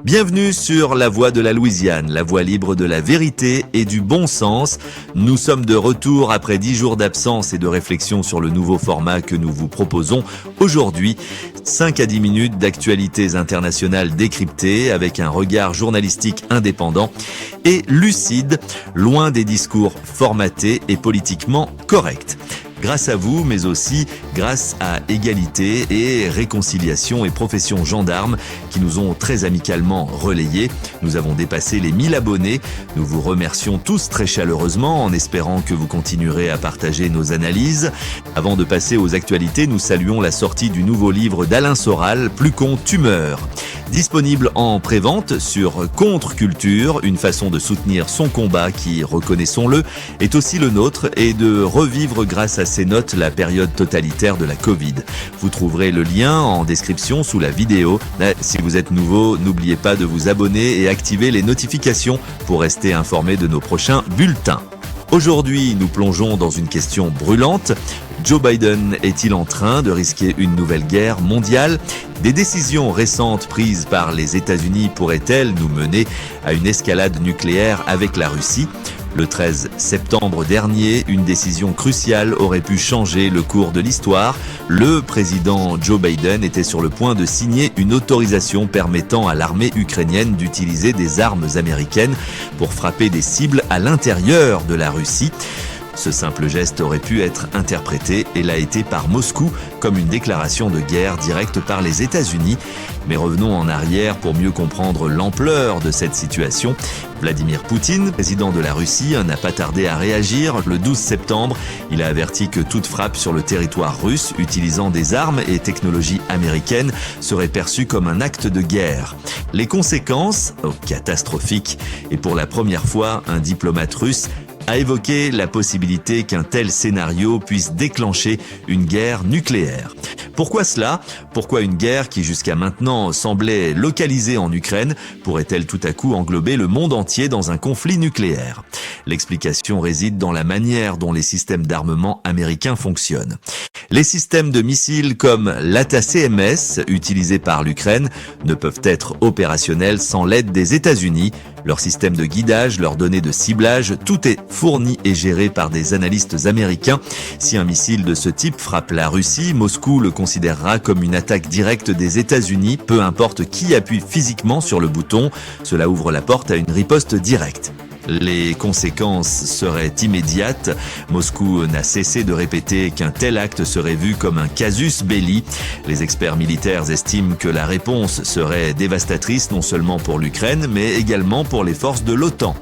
Bienvenue sur La Voix de la Louisiane, la voix libre de la vérité et du bon sens. Nous sommes de retour après 10 jours d'absence et de réflexion sur le nouveau format que nous vous proposons aujourd'hui. 5 à 10 minutes d'actualités internationales décryptées avec un regard journalistique indépendant et lucide, loin des discours formatés et politiquement corrects. Grâce à vous, mais aussi grâce à Égalité et Réconciliation et Profession Gendarme qui nous ont très amicalement relayés. Nous avons dépassé les 1000 abonnés. Nous vous remercions tous très chaleureusement en espérant que vous continuerez à partager nos analyses. Avant de passer aux actualités, nous saluons la sortie du nouveau livre d'Alain Soral, Plus qu'on tumeur. Disponible en prévente sur Contre-Culture, une façon de soutenir son combat qui, reconnaissons-le, est aussi le nôtre et de revivre grâce à ses notes la période totalitaire de la Covid. Vous trouverez le lien en description sous la vidéo. Si vous êtes nouveau, n'oubliez pas de vous abonner et activer les notifications pour rester informé de nos prochains bulletins. Aujourd'hui, nous plongeons dans une question brûlante. Joe Biden est-il en train de risquer une nouvelle guerre mondiale ? Des décisions récentes prises par les États-Unis pourraient-elles nous mener à une escalade nucléaire avec la Russie ? Le 13 septembre dernier, une décision cruciale aurait pu changer le cours de l'histoire. Le président Joe Biden était sur le point de signer une autorisation permettant à l'armée ukrainienne d'utiliser des armes américaines pour frapper des cibles à l'intérieur de la Russie. Ce simple geste aurait pu être interprété et l'a été par Moscou comme une déclaration de guerre directe par les États-Unis. Mais revenons en arrière pour mieux comprendre l'ampleur de cette situation. Vladimir Poutine, président de la Russie, n'a pas tardé à réagir. Le 12 septembre, il a averti que toute frappe sur le territoire russe utilisant des armes et technologies américaines serait perçue comme un acte de guerre. Les conséquences, catastrophiques, et pour la première fois, un diplomate russe a évoqué la possibilité qu'un tel scénario puisse déclencher une guerre nucléaire. Pourquoi cela ? Pourquoi une guerre qui jusqu'à maintenant semblait localisée en Ukraine pourrait-elle tout à coup englober le monde entier dans un conflit nucléaire ? L'explication réside dans la manière dont les systèmes d'armement américains fonctionnent. Les systèmes de missiles comme l'ATACMS, utilisés par l'Ukraine, ne peuvent être opérationnels sans l'aide des États-Unis. Leur système de guidage, leurs données de ciblage, tout est fourni et géré par des analystes américains. Si un missile de ce type frappe la Russie, Moscou le considérera comme une attaque directe des États-Unis, peu importe qui appuie physiquement sur le bouton. Cela ouvre la porte à une riposte directe. Les conséquences seraient immédiates. Moscou n'a cessé de répéter qu'un tel acte serait vu comme un casus belli. Les experts militaires estiment que la réponse serait dévastatrice non seulement pour l'Ukraine, mais également pour les forces de l'OTAN.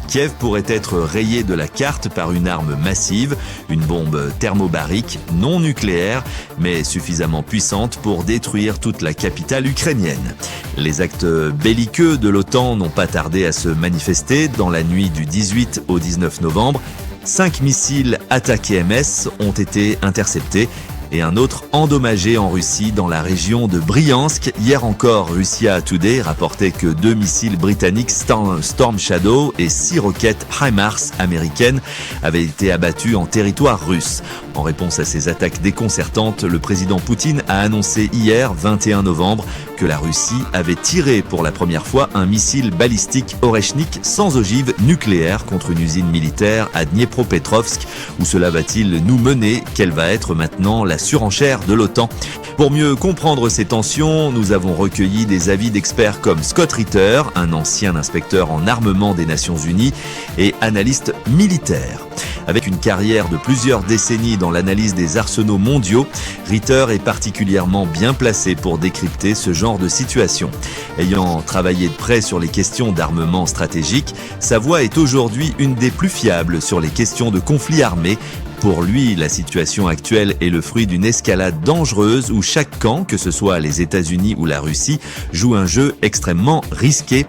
Kiev pourrait être rayé de la carte par une arme massive, une bombe thermobarique non nucléaire, mais suffisamment puissante pour détruire toute la capitale ukrainienne. Les actes belliqueux de l'OTAN n'ont pas tardé à se manifester. Dans la nuit du 18 au 19 novembre, 5 missiles ATACMS ont été interceptés et un autre endommagé en Russie dans la région de Bryansk. Hier encore, Russia Today rapportait que 2 missiles britanniques Storm Shadow et 6 roquettes HIMARS américaines avaient été abattus en territoire russe. En réponse à ces attaques déconcertantes, le président Poutine a annoncé hier, 21 novembre, que la Russie avait tiré pour la première fois un missile balistique Oreshnik sans ogive nucléaire contre une usine militaire à Dniepropetrovsk. Où cela va-t-il nous mener ? Quelle va être maintenant la surenchère de l'OTAN ? Pour mieux comprendre ces tensions, nous avons recueilli des avis d'experts comme Scott Ritter, un ancien inspecteur en armement des Nations Unies et analyste militaire. Avec une carrière de plusieurs décennies dans l'analyse des arsenaux mondiaux, Ritter est particulièrement bien placé pour décrypter ce genre de situation. Ayant travaillé de près sur les questions d'armement stratégique, sa voix est aujourd'hui une des plus fiables sur les questions de conflits armés. Pour lui, la situation actuelle est le fruit d'une escalade dangereuse où chaque camp, que ce soit les États-Unis ou la Russie, joue un jeu extrêmement risqué.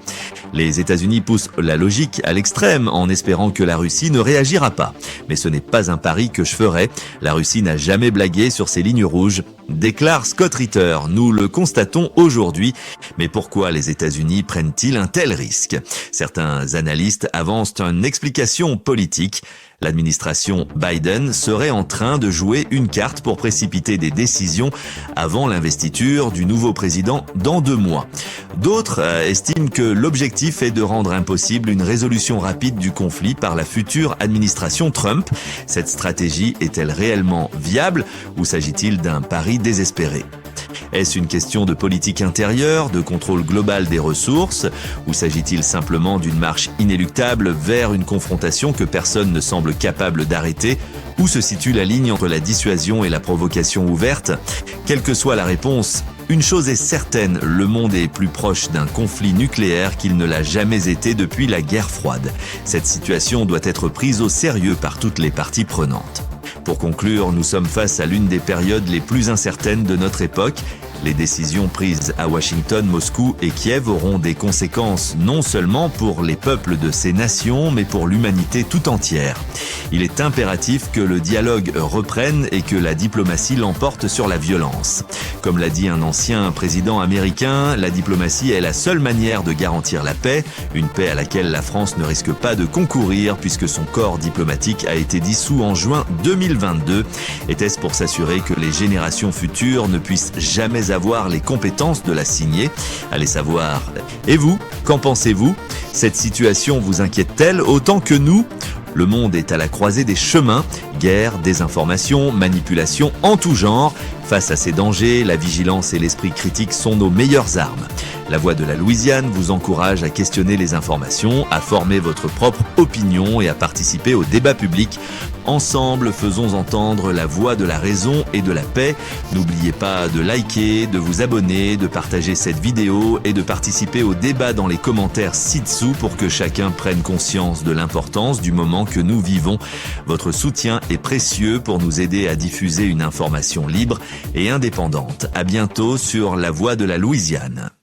Les États-Unis poussent la logique à l'extrême en espérant que la Russie ne réagira pas. Mais ce n'est pas un pari que je ferais. La Russie n'a jamais blagué sur ses lignes rouges. déclare Scott Ritter. Nous le constatons aujourd'hui. Mais pourquoi les États-Unis prennent-ils un tel risque? Certains analystes avancent une explication politique. L'administration Biden serait en train de jouer une carte pour précipiter des décisions avant l'investiture du nouveau président dans 2 mois. D'autres estiment que l'objectif est de rendre impossible une résolution rapide du conflit par la future administration Trump. Cette stratégie est-elle réellement viable ou s'agit-il d'un pari désespéré? Est-ce une question de politique intérieure, de contrôle global des ressources, ou s'agit-il simplement d'une marche inéluctable vers une confrontation que personne ne semble capable d'arrêter? Où se situe la ligne entre la dissuasion et la provocation ouverte? Quelle que soit la réponse, une chose est certaine, le monde est plus proche d'un conflit nucléaire qu'il ne l'a jamais été depuis la guerre froide. Cette situation doit être prise au sérieux par toutes les parties prenantes. Pour conclure, nous sommes face à l'une des périodes les plus incertaines de notre époque. Les décisions prises à Washington, Moscou et Kiev auront des conséquences non seulement pour les peuples de ces nations, mais pour l'humanité tout entière. Il est impératif que le dialogue reprenne et que la diplomatie l'emporte sur la violence. Comme l'a dit un ancien président américain, la diplomatie est la seule manière de garantir la paix, une paix à laquelle la France ne risque pas de concourir puisque son corps diplomatique a été dissous en juin 2022. Était-ce pour s'assurer que les générations futures ne puissent jamais avoir les compétences de la signer? Allez savoir. Et vous, qu'en pensez-vous? Cette situation vous inquiète-t-elle autant que nous? Le monde est à la croisée des chemins, guerre, désinformation, manipulation en tout genre. Face à ces dangers, la vigilance et l'esprit critique sont nos meilleures armes. La Voix de la Louisiane vous encourage à questionner les informations, à former votre propre opinion et à participer au débat public. Ensemble, faisons entendre la voix de la raison et de la paix. N'oubliez pas de liker, de vous abonner, de partager cette vidéo et de participer au débat dans les commentaires ci-dessous pour que chacun prenne conscience de l'importance du moment que nous vivons. Votre soutien est précieux pour nous aider à diffuser une information libre et indépendante. À bientôt sur La Voix de la Louisiane.